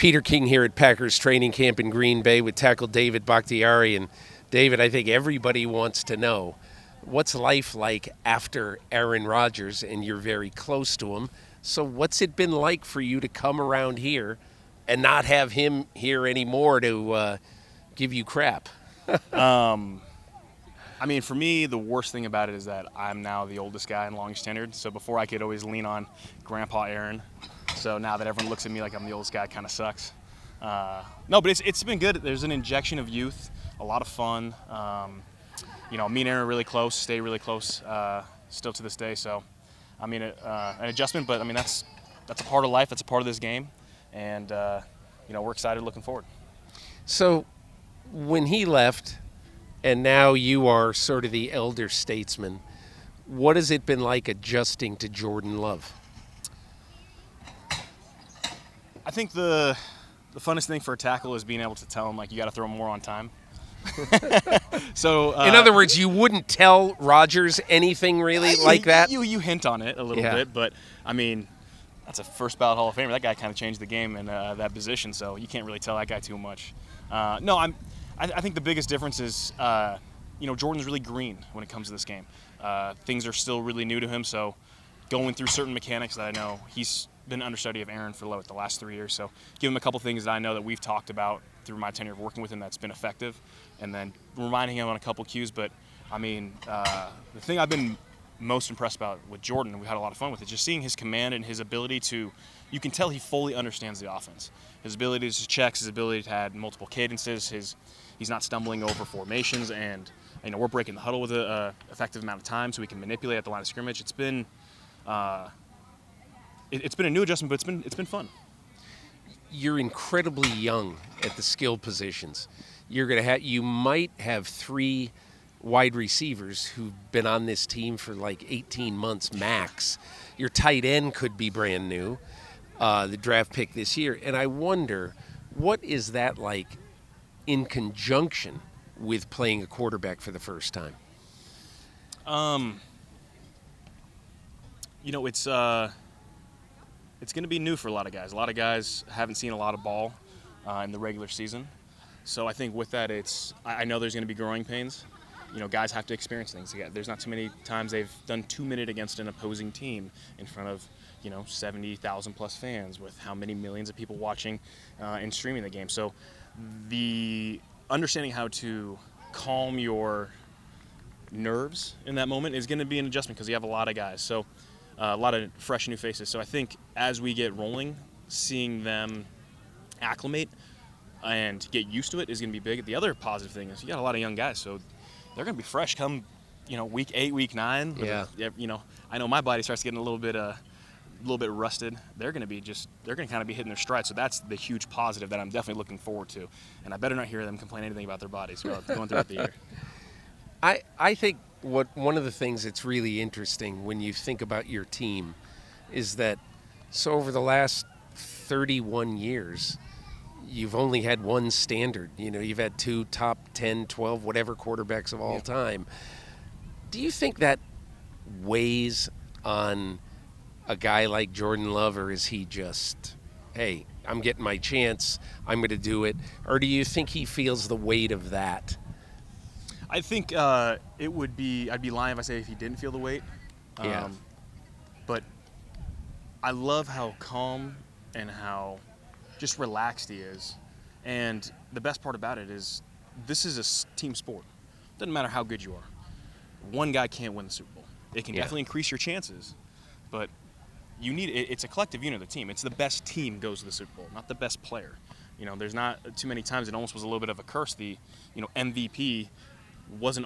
Peter King here at Packers training camp in Green Bay with tackle David Bakhtiari. And David, I think everybody wants to know, what's life like after Aaron Rodgers, and you're very close to him. So what's it been like for you to come around here and not have him here anymore to give you crap? I mean, for me, the worst thing about it is that I'm now the oldest guy and longest tenured. So before I could always lean on Grandpa Aaron. So now that everyone looks at me like I'm the oldest guy, it kind of sucks. No, but it's been good. There's an injection of youth, a lot of fun. Me and Aaron are really close, stay really close still to this day. So, I mean, an adjustment, but I mean, that's a part of life. That's a part of this game. And, we're excited, looking forward. So when he left, and now you are sort of the elder statesman, what has it been like adjusting to Jordan Love? I think the funnest thing for a tackle is being able to tell him, like, you got to throw more on time. So in other words, you wouldn't tell Rodgers anything really like that? You hint on it a little bit, but, I mean, that's a first ballot Hall of Famer. That guy kind of changed the game in that position, so you can't really tell that guy too much. I think the biggest difference is, Jordan's really green when it comes to this game. Things are still really new to him, so going through certain mechanics that I know, he's been understudy of Aaron for the last 3 years. So give him a couple things that I know that we've talked about through my tenure of working with him that's been effective, and then reminding him on a couple cues. But, I mean, the thing I've been most impressed about with Jordan, and we had a lot of fun with it, just seeing his command and his ability to, you can tell he fully understands the offense. His ability to check, his ability to add multiple cadences, he's not stumbling over formations, and we're breaking the huddle with an effective amount of time so we can manipulate at the line of scrimmage. It's been a new adjustment, but it's been fun. You're incredibly young at the skill positions. You might have 3 wide receivers who've been on this team for like 18 months max. Your tight end could be brand new, the draft pick this year. And I wonder, what is that like in conjunction with playing a quarterback for the first time? It's going to be new for a lot of guys. A lot of guys haven't seen a lot of ball in the regular season. So I think with that, I know there's going to be growing pains. Guys have to experience things. There's not too many times they've done 2 minutes against an opposing team in front of, 70,000 plus fans with how many millions of people watching and streaming the game. So the understanding how to calm your nerves in that moment is going to be an adjustment because you have a lot of guys. So a lot of fresh new faces. So I think as we get rolling, seeing them acclimate and get used to it is going to be big. The other positive thing is you got a lot of young guys, so they're going to be fresh come, week 8, week 9. Yeah. I know my body starts getting a little bit rusted. They're going to kind of be hitting their stride. So that's the huge positive that I'm definitely looking forward to. And I better not hear them complain anything about their bodies going throughout the year. I think one of the things that's really interesting when you think about your team is that over the last 31 years, you've only had one standard. You've had 2 top 10, 12, whatever quarterbacks of all time. Do you think that weighs on a guy like Jordan Love, or is he just, hey, I'm getting my chance, I'm going to do it? Or do you think he feels the weight of that? I think I'd be lying if I say if he didn't feel the weight. But I love how calm and how just relaxed he is. And the best part about it is this is a team sport. Doesn't matter how good you are. One guy can't win the Super Bowl. It can definitely increase your chances, but it's a collective unit of the team. It's the best team goes to the Super Bowl, not the best player. There's not too many times it almost was a little bit of a curse. The MVP wasn't,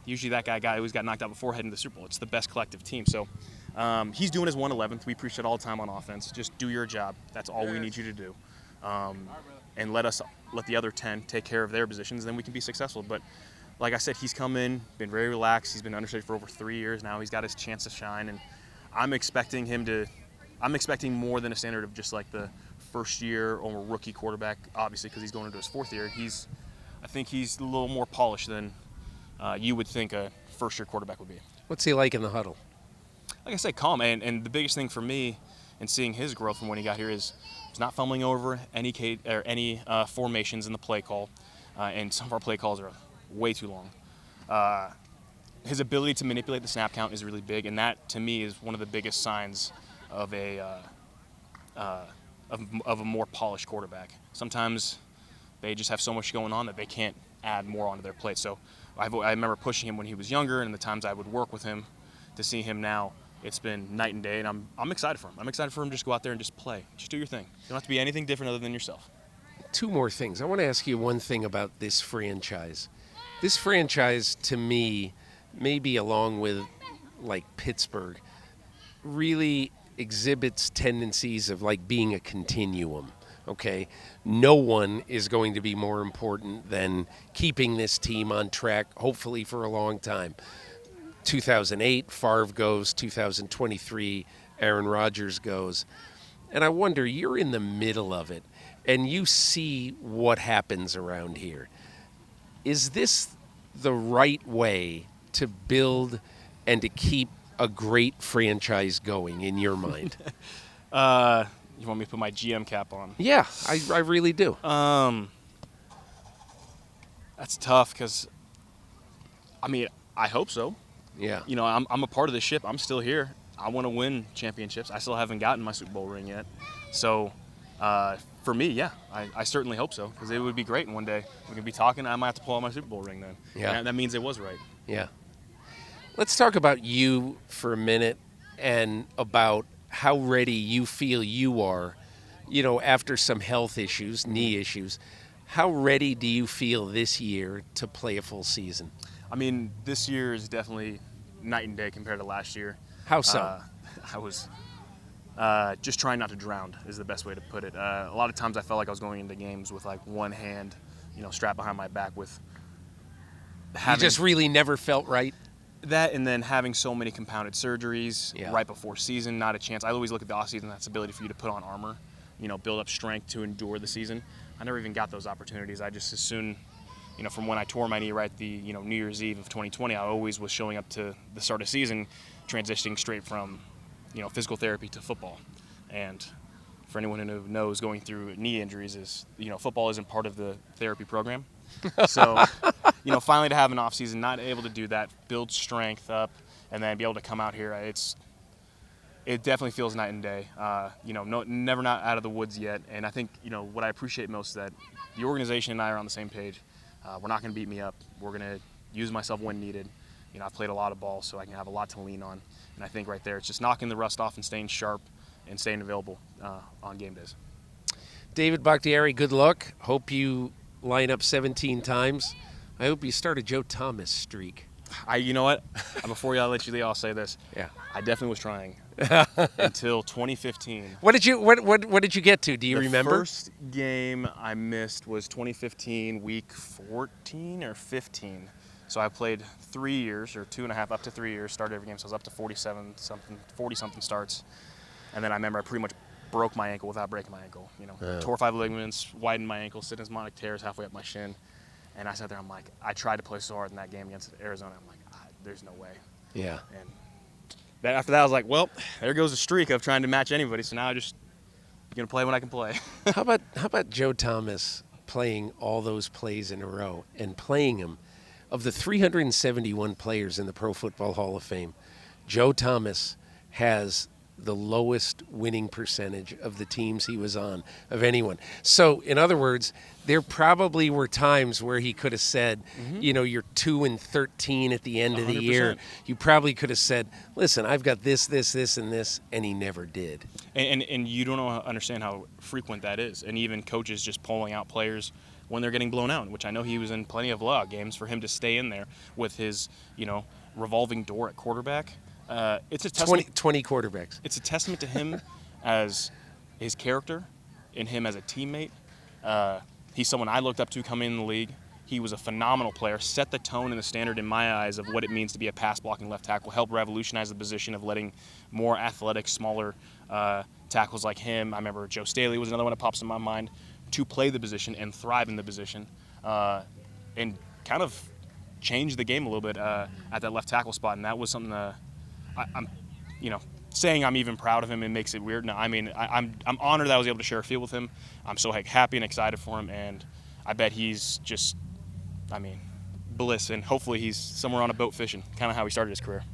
usually that guy always got knocked out before heading to the Super Bowl. It's the best collective team. So he's doing his 1/11th. We preach it all the time on offense. Just do your job. That's all we need you to do. And let the other 10 take care of their positions, then we can be successful. But like I said, he's come in, been very relaxed. He's been understudy for over 3 years now. He's got his chance to shine, and I'm expecting more than a standard of just like the first year or rookie quarterback, obviously, because he's going into his 4th year. I think he's a little more polished than you would think a first-year quarterback would be. What's he like in the huddle? Like I said, calm. And the biggest thing for me in seeing his growth from when he got here is He's not fumbling over any formations in the play call, and some of our play calls are way too long. His ability to manipulate the snap count is really big, and that to me is one of the biggest signs of of a more polished quarterback. Sometimes they just have so much going on that they can't add more onto their plate. So I remember pushing him when he was younger, and the times I would work with him. To see him now, it's been night and day, and I'm excited for him. I'm excited for him to just go out there and just play. Just do your thing. You don't have to be anything different other than yourself. Two more things. I want to ask you one thing about this franchise. This franchise, to me, maybe along with like Pittsburgh, really exhibits tendencies of like being a continuum. Okay, no one is going to be more important than keeping this team on track, hopefully for a long time. 2008, Favre goes. 2023, Aaron Rodgers goes. And I wonder, you're in the middle of it, and you see what happens around here. Is this the right way to build and to keep a great franchise going in your mind? You want me to put my GM cap on? Yeah, I really do. That's tough because, I mean, I hope so. Yeah. You know, I'm a part of the ship. I'm still here. I want to win championships. I still haven't gotten my Super Bowl ring yet. So, for me, yeah, I certainly hope so, because it would be great. And one day we could be talking. I might have to pull out my Super Bowl ring then. Yeah. That means it was right. Yeah. Let's talk about you for a minute and about how ready you feel you are, you know, after some health issues, knee issues. How ready do you feel this year to play a full season? I mean, this year is definitely night and day compared to last year. How so? I was just trying not to drown is the best way to put it. A lot of times I felt like I was going into games with like one hand, you know, strapped behind my back with having... You just really never felt right? That, and then having so many compounded surgeries Yeah. right before season, not a chance. I always look at the offseason, that's the ability for you to put on armor, you know, build up strength to endure the season. I never even got those opportunities. I just as soon, you know, from when I tore my knee right the, New Year's Eve of 2020, I always was showing up to the start of season, transitioning straight from, physical therapy to football. And for anyone who knows, going through knee injuries is, football isn't part of the therapy program. So, finally to have an off season, not able to do that, build strength up, and then be able to come out here, it definitely feels night and day. Never not out of the woods yet. And I think, what I appreciate most is that the organization and I are on the same page. We're not going to beat me up. We're going to use myself when needed. I've played a lot of ball, so I can have a lot to lean on. And I think right there, it's just knocking the rust off and staying sharp and staying available on game days. David Bakhtiari, good luck. Hope you line up 17 times. I hope you start a Joe Thomas streak. You know what? Before I let you leave, I'll say this. Yeah. I definitely was trying until 2015. What did you get to? Do you remember? The first game I missed was 2015, week 14 or 15. So I played 3 years, or 2.5, up to 3 years, started every game, so I was up to 40-something starts. And then I remember I pretty much broke my ankle without breaking my ankle. Tore 5 ligaments, widened my ankle, syndesmotic tears halfway up my shin. And I sat there, I'm like, I tried to play so hard in that game against Arizona. I'm like, there's no way. Yeah. And then after that, I was like, well, there goes the streak of trying to match anybody. So now I'm just going to play when I can play. How about Joe Thomas playing all those plays in a row and playing them? Of the 371 players in the Pro Football Hall of Fame, Joe Thomas has the lowest winning percentage of the teams he was on of anyone. So, in other words, there probably were times where he could have said, you're 2-13 at the end of the 100%. year. You probably could have said, listen, I've got this, and this, and he never did. And you don't understand how frequent that is. And even coaches just pulling out players when they're getting blown out, which I know he was in plenty of blowout games. For him to stay in there with his, revolving door at quarterback, it's a testament. 20 quarterbacks. It's a testament to him as his character and him as a teammate. He's someone I looked up to coming in the league. He was a phenomenal player, set the tone and the standard in my eyes of what it means to be a pass-blocking left tackle, helped revolutionize the position of letting more athletic, smaller tackles like him. I remember Joe Staley was another one that pops in my mind, to play the position and thrive in the position, and kind of change the game a little bit at that left tackle spot. And that was something I'm saying I'm even proud of him, it makes it weird. No, I mean, I'm honored that I was able to share a field with him. I'm so happy and excited for him, and I bet he's just, I mean, bliss, and hopefully he's somewhere on a boat fishing, kind of how he started his career.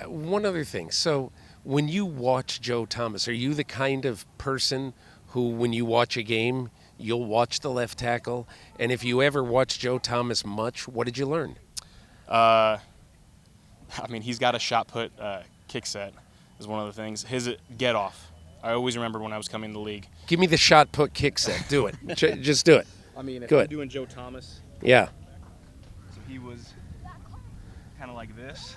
One other thing. So when you watch Joe Thomas, are you the kind of person who, when you watch a game, you'll watch the left tackle? And if you ever watch Joe Thomas much, what did you learn? I mean, he's got a shot put kick set is one of the things. His get off. I always remembered when I was coming to the league. Give me the shot put kick set. Do it. Just do it. I mean, if Go you're ahead. doing Joe Thomas, Yeah. so he was kind of like this,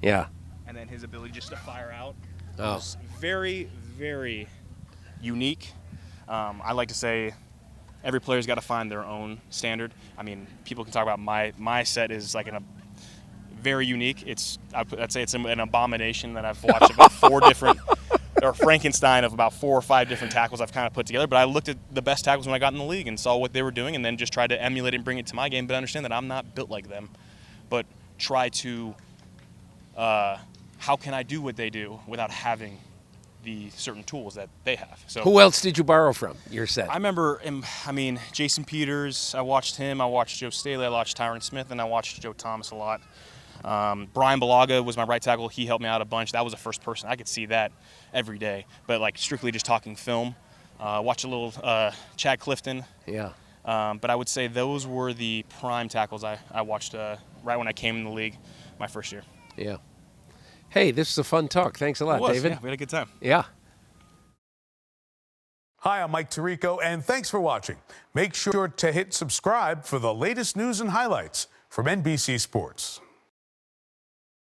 Yeah. and then his ability just to fire out Oh. was very, very unique. I like to say every player's got to find their own standard. I mean, people can talk about my set is like very unique. I'd say it's an abomination that I've watched about 4 different, or Frankenstein of about 4 or 5 different tackles I've kind of put together. But I looked at the best tackles when I got in the league and saw what they were doing, and then just tried to emulate it and bring it to my game. But I understand that I'm not built like them, but try to, how can I do what they do without having the certain tools that they have? So Who else did you borrow from your set? I remember, Jason Peters, I watched him, I watched Joe Staley, I watched Tyron Smith, and I watched Joe Thomas a lot. Brian Balaga was my right tackle. He helped me out a bunch. That was the first person. I could see that every day. But, like, strictly just talking film. Watch a little Chad Clifton. Yeah. But I would say those were the prime tackles I watched right when I came in the league my first year. Yeah. Hey, this is a fun talk. Thanks a lot, David. Yeah, we had a good time. Yeah. Hi, I'm Mike Tirico, and thanks for watching. Make sure to hit subscribe for the latest news and highlights from NBC Sports.